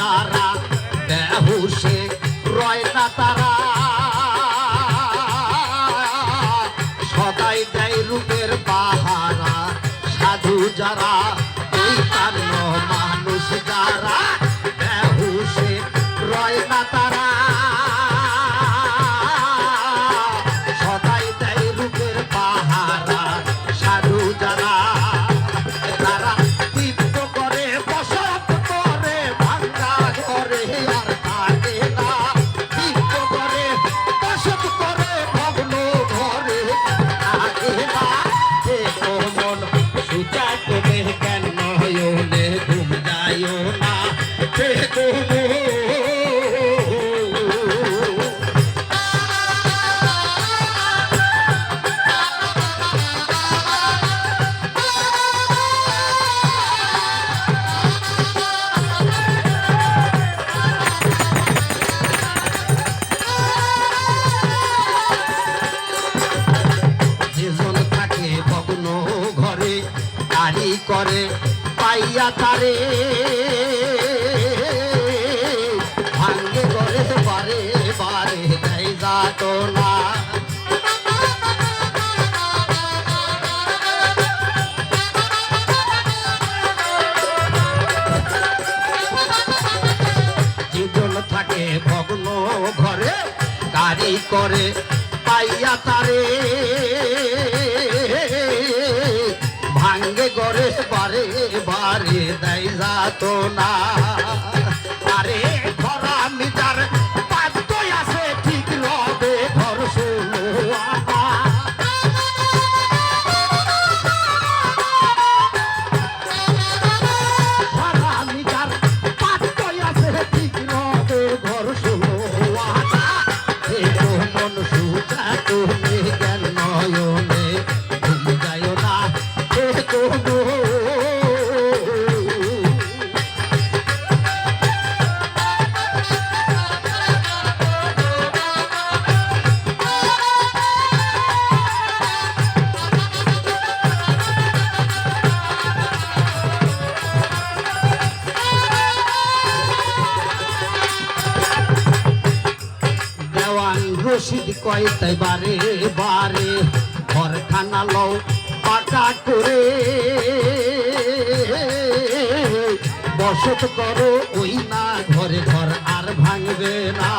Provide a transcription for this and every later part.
যারা বেহুশে রয় না তারা সদাই দেয় রূপের পাহারা সাধু যারা এই কান্ন মানুষ যারা বেহুশে রয় না তারা সদাই দেয় রূপের পাহারা সাধু যারা তারা দীপ্ত করে বসত করে ভাঙ্গা ঘরে আর থাকে না দীপ্ত করে বসত করে ভগ্ন ঘরে থাকে না সে মন সুচা করে কেন নয়নে ঘুম যায় না সে করে পাইয়া তারে ভাঙ্গে করে বারে বারে দেয় যাতনা জীবন থাকে ভগ্ন ঘরে গাড়ি করে পাইয়া তারে ভাঙ্গে গড়ে বারে বারে দেয় যাতনা আরে ঘরা মিটার বাধ্য আছে ঠিক রবে ঘর শোনো ঘরা মিটার বাধ্য আছে ঠিক রবে ঘর শোনো মন সুচা তুমি জ্ঞান নয়নে ঘুম যায় না রশিদ কয় তাই বারে বারে ঘরখানা লও পাকা করে বসত করো ওই না ঘরে ঘর আর ভাঙবে না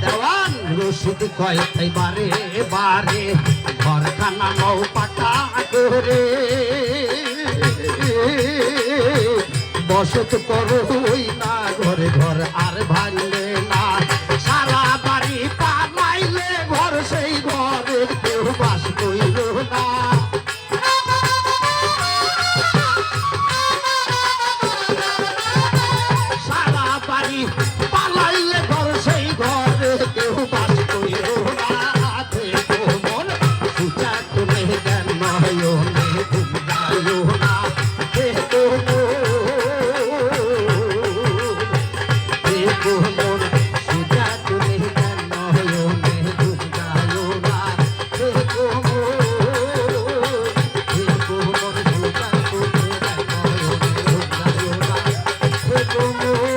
দেওয়ান রশিদ কয় তাই বারে বারে ঘরখানা লও পাকা করে বসত করো ওই না ঘরে ঘর আর ভাঙলে না সারা বাড়ি পালাইলে ঘর সেই ঘরে কেউ বাস কইল না সারা বাড়ি পালাইলে ঘর সেই ঘরে কেউ বাস কইল না মন সুচা তুমি জ্ঞান নয়নে ঘুম যায় না como